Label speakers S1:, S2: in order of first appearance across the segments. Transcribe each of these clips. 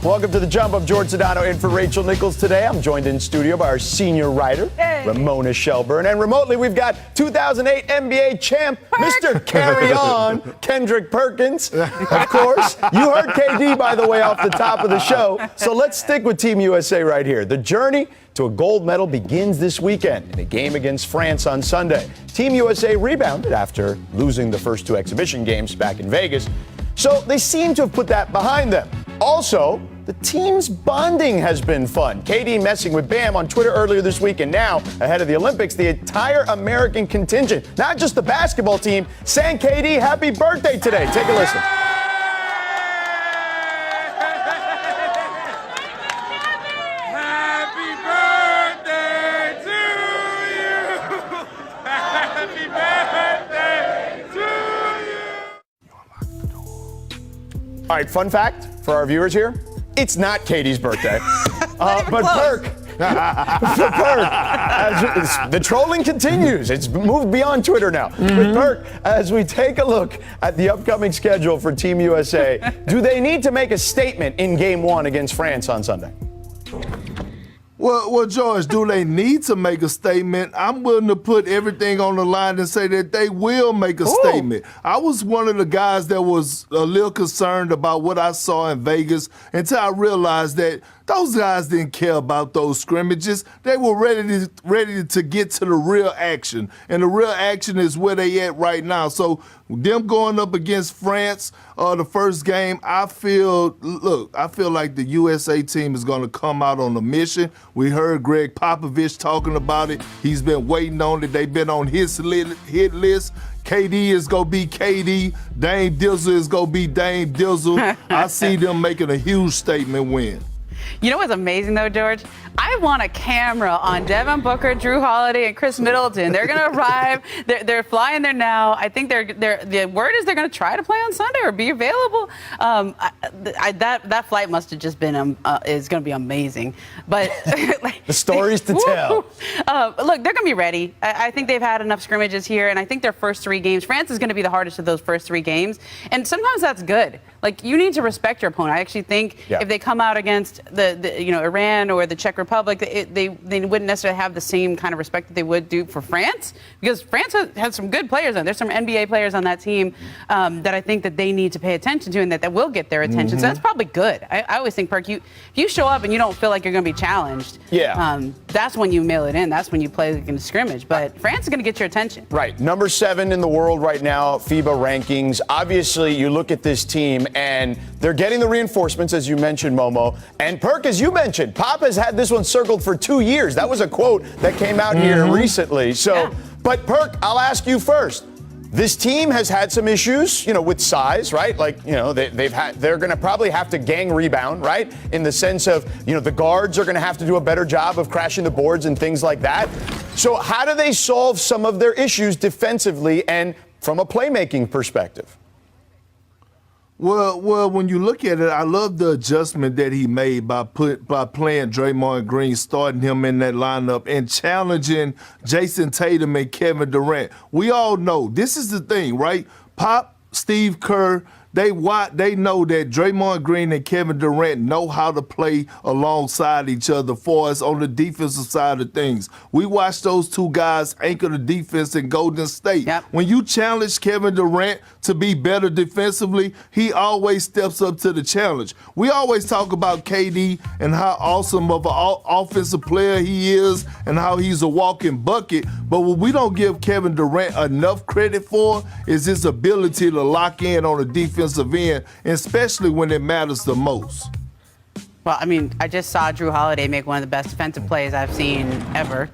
S1: Welcome to The Jump. I'm George Sedano in for Rachel Nichols today. I'm joined in studio by our senior writer, Ramona Shelburne. And remotely, we've got 2008 NBA champ, Mr. Carry On, Kendrick Perkins. Of course, you heard KD, by the way, off the top of the show. So let's stick with Team USA right here. The journey to a gold medal begins this weekend in a game against France on Sunday. Team USA rebounded after losing the first two exhibition games back in Vegas. So they seem to have put that behind them. Also, the team's bonding has been fun. KD messing with Bam on Twitter earlier this week, and now, ahead of the Olympics, the entire American contingent, not just the basketball team, sang KD happy birthday today. Take a listen.
S2: Happy birthday to you. Happy birthday to you.
S1: All right, fun fact for our viewers here. It's not Katie's birthday, but Perk, the trolling continues. It's moved beyond Twitter now. But Perk, as we take a look at the upcoming schedule for Team USA, do they need to make a statement in Game 1 against France on Sunday?
S3: Well, George, do they need to make a statement? I'm willing to put everything on the line and say that they will make a statement. I was one of the guys that was a little concerned about what I saw in Vegas until I realized that those guys didn't care about those scrimmages. They were ready to get to the real action, and the real action is where they at right now. So them going up against France, the first game, I feel like the USA team is going to come out on a mission. We heard Greg Popovich talking about it. He's been waiting on it. They've been on his hit list. KD is going to be KD. Dame Dizzle is going to be Dame Dizzle. I see them making a huge statement win.
S4: You know what's amazing, though, George? I want a camera on Devin Booker, Drew Holiday, and Chris Middleton. They're going to arrive. They're flying there now. I think the word is they're going to try to play on Sunday or be available. That flight must have just been is going to be amazing. But
S1: the stories to tell.
S4: Look, they're going to be ready. I think they've had enough scrimmages here, and I think their first three games, France is going to be the hardest of those first three games, and sometimes that's good. Like, you need to respect your opponent. I actually think if they come out against Iran or the Czech Republic, they wouldn't necessarily have the same kind of respect that they would do for France, because France has some good players on. There's some NBA players on that team that I think that they need to pay attention to, and that will get their attention. So that's probably good. I always think, Perk, if you show up and you don't feel like you're going to be challenged, that's when you mail it in. That's when you play in a scrimmage. But France is going to get your attention.
S1: Right. Number 7 in the world right now, FIBA rankings. Obviously, you look at this team, and they're getting the reinforcements, as you mentioned, Momo. And Perk, as you mentioned, Pop has had this one circled for 2 years. That was a quote that came out here recently. So, but Perk, I'll ask you first. This team has had some issues, with size, right? Like, they're going to probably have to gang rebound, right? In the sense of, the guards are going to have to do a better job of crashing the boards and things like that. So how do they solve some of their issues defensively and from a playmaking perspective?
S3: Well, when you look at it, I love the adjustment that he made by playing Draymond Green, starting him in that lineup, and challenging Jason Tatum and Kevin Durant. We all know this is the thing, right? Pop, Steve Kerr, they know that Draymond Green and Kevin Durant know how to play alongside each other for us on the defensive side of things. We watched those two guys anchor the defense in Golden State. Yep. When you challenge Kevin Durant to be better defensively, he always steps up to the challenge. We always talk about KD and how awesome of an offensive player he is and how he's a walking bucket, but what we don't give Kevin Durant enough credit for is his ability to lock in on the defensive end, especially when it matters the most.
S4: Well, I mean, I just saw Drew Holiday make one of the best defensive plays I've seen ever,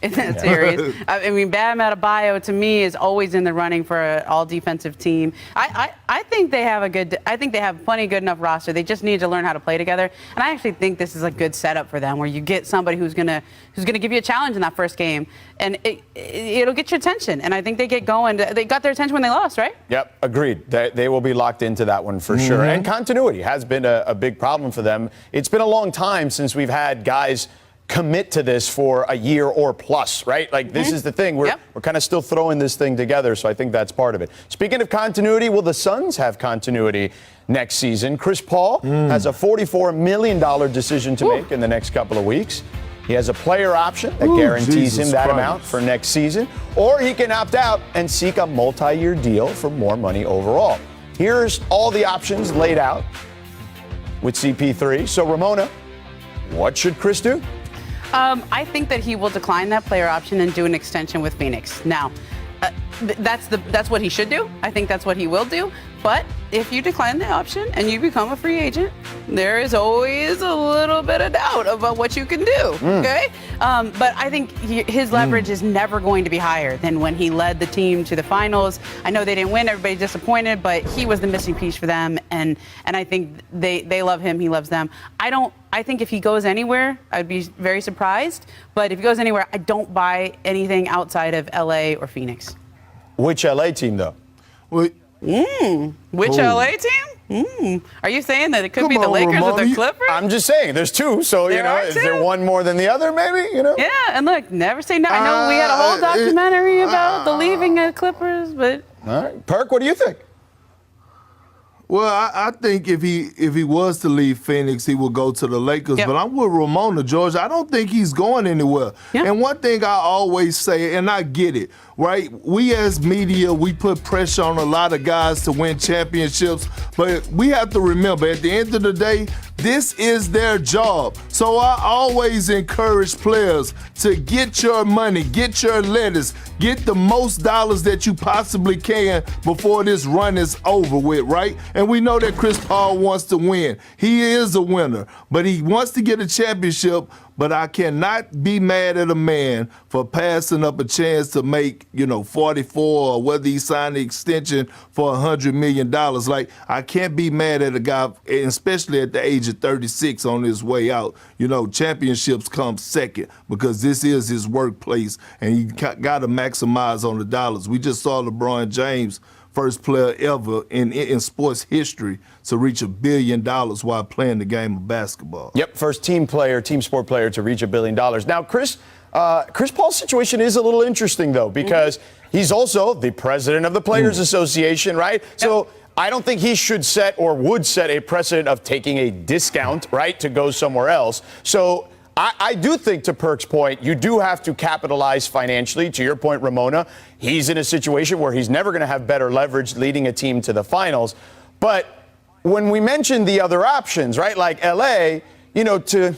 S4: in that series. I mean, Bam Adebayo, to me, is always in the running for an all-defensive team. I think they have plenty good enough roster. They just need to learn how to play together. And I actually think this is a good setup for them, where you get somebody who's gonna give you a challenge in that first game, and it'll get your attention. And I think they get going. They got their attention when they lost, right?
S1: Yep, agreed. They will be locked into that one for sure. And continuity has been a big problem for them. It's been a long time since we've had guys commit to this for a year or plus, right? Like, this is the thing. We're kind of still throwing this thing together, so I think that's part of it. Speaking of continuity, will the Suns have continuity? next season. Chris Paul has a $44 million decision to make in the next couple of weeks. He has a player option that guarantees him that amount for next season, or he can opt out and seek a multi-year deal for more money overall. Here's all the options laid out with CP3. So, Ramona, what should Chris do?
S4: I think that he will decline that player option and do an extension with Phoenix. Now, that's what he should do. I think that's what he will do. But if you decline the option and you become a free agent, there is always a little bit of doubt about what you can do. Okay, but I think his leverage is never going to be higher than when he led the team to the finals. I know they didn't win; everybody's disappointed, but he was the missing piece for them, and I think they love him. He loves them. I think if he goes anywhere, I'd be very surprised. But if he goes anywhere, I don't buy anything outside of LA or Phoenix.
S1: Which LA team, though?
S4: Which LA team? Are you saying that it could be the Lakers or the Clippers?
S1: I'm just saying, there's two, so, is there one more than the other, maybe?
S4: Yeah, and look, never say no. I know we had a whole documentary about the leaving of Clippers, but...
S1: All right. Perk, what do you think?
S3: Well, I think if he was to leave Phoenix, he would go to the Lakers. But I'm with Ramona, George. I don't think he's going anywhere. And one thing I always say, and I get it, right? We as media, we put pressure on a lot of guys to win championships. But we have to remember, at the end of the day, this is their job. So I always encourage players to get your money, get your lettuce, get the most dollars that you possibly can before this run is over with, right? And we know that Chris Paul wants to win. He is a winner, but he wants to get a championship. But I cannot be mad at a man for passing up a chance to make, 44, or whether he signed the extension for $100 million. Like, I can't be mad at a guy, especially at the age of 36 on his way out. Championships come second because this is his workplace, and he got to maximize on the dollars. We just saw LeBron James, first player ever in sports history to reach $1 billion while playing the game of basketball.
S1: Yep, first team sport player to reach $1 billion. Now, Chris Paul's situation is a little interesting, though, because he's also the president of the Players Association, right? So I don't think he should set or would set a precedent of taking a discount, right, to go somewhere else. So I do think, to Perk's point, you do have to capitalize financially. To your point, Ramona, he's in a situation where he's never going to have better leverage leading a team to the finals. But when we mentioned the other options, right, like L.A., to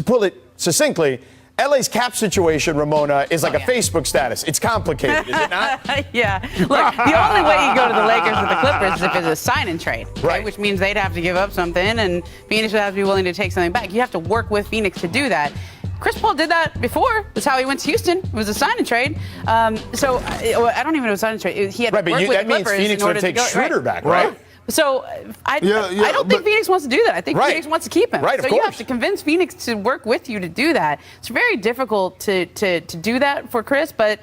S1: pull it succinctly, LA's cap situation, Ramona, is like a Facebook status. It's complicated, is it not?
S4: Yeah. Look, the only way you go to the Lakers or the Clippers is if it's a sign and trade, right? Which means they'd have to give up something, and Phoenix would have to be willing to take something back. You have to work with Phoenix to do that. Chris Paul did that before. That's how he went to Houston. It was a sign and trade. So I don't even know if it was a sign and trade. He had to work with the Clippers.
S1: That means Phoenix would take Schroeder back, right?
S4: So I don't think Phoenix wants to do that. I think Phoenix wants to keep him.
S1: Right, of
S4: so
S1: course.
S4: you have to convince Phoenix to work with you to do that. It's very difficult to do that for Chris, but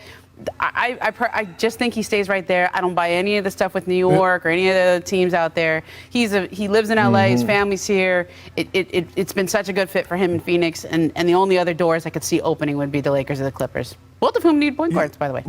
S4: I just think he stays right there. I don't buy any of the stuff with New York or any of the teams out there. He lives in LA. His family's here. It's been such a good fit for him in Phoenix, and the only other doors I could see opening would be the Lakers or the Clippers. Both of whom need point guards, by the way.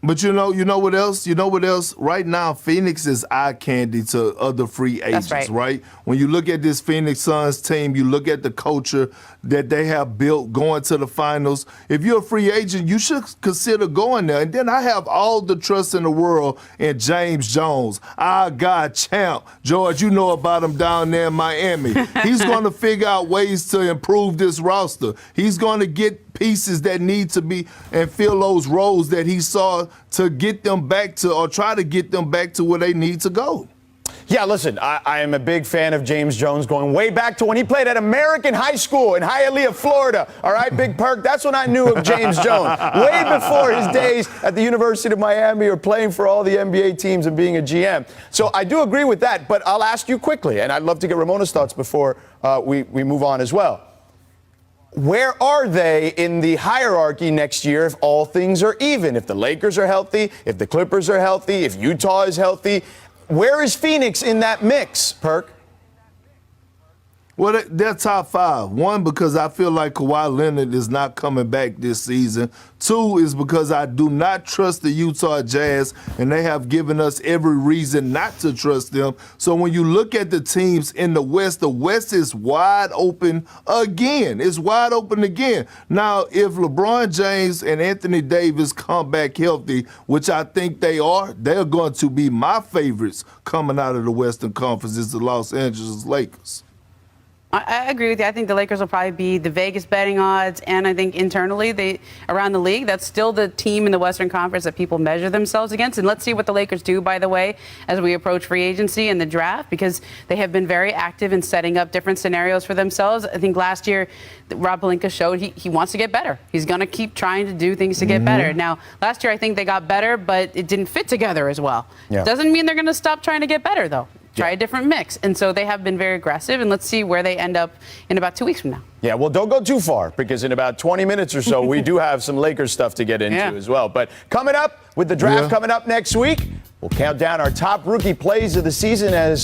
S3: But you know what else? You know what else? Right now, Phoenix is eye candy to other free agents, right? When you look at this Phoenix Suns team, you look at the culture that they have built going to the finals. If you're a free agent, you should consider going there. And then I have all the trust in the world in James Jones, our guy, champ. George, you know about him down there in Miami. He's going to figure out ways to improve this roster. He's going to get pieces that need to be and fill those roles that he saw to get them back to, or try to get them back to where they need to go.
S1: Yeah, listen, I am a big fan of James Jones going way back to when he played at American High School in Hialeah, Florida. All right, Big Perk, that's when I knew of James Jones. Way before his days at the University of Miami or playing for all the NBA teams and being a GM. So I do agree with that, but I'll ask you quickly, and I'd love to get Ramona's thoughts before we move on as well. Where are they in the hierarchy next year if all things are even? If the Lakers are healthy, if the Clippers are healthy, if Utah is healthy, where is Phoenix in that mix, Perk?
S3: Well, they're top 5. 1, because I feel like Kawhi Leonard is not coming back this season. 2 is because I do not trust the Utah Jazz, and they have given us every reason not to trust them. So when you look at the teams in the West is wide open again. It's wide open again. Now, if LeBron James and Anthony Davis come back healthy, which I think they are, they're going to be my favorites coming out of the Western Conference, is the Los Angeles Lakers.
S4: I agree with you. I think the Lakers will probably be the Vegas betting odds, and I think internally, around the league, that's still the team in the Western Conference that people measure themselves against. And let's see what the Lakers do, by the way, as we approach free agency and the draft, because they have been very active in setting up different scenarios for themselves. I think last year, Rob Pelinka showed he wants to get better. He's going to keep trying to do things to get better. Now, last year, I think they got better, but it didn't fit together as well.
S1: Yeah.
S4: Doesn't mean they're going to stop trying to get better, though. Try a different mix. And so they have been very aggressive, and let's see where they end up in about 2 weeks from now.
S1: Yeah, well, don't go too far, because in about 20 minutes or so, we do have some Lakers stuff to get into as well. But coming up, with the draft coming up next week, we'll count down our top rookie plays of the season as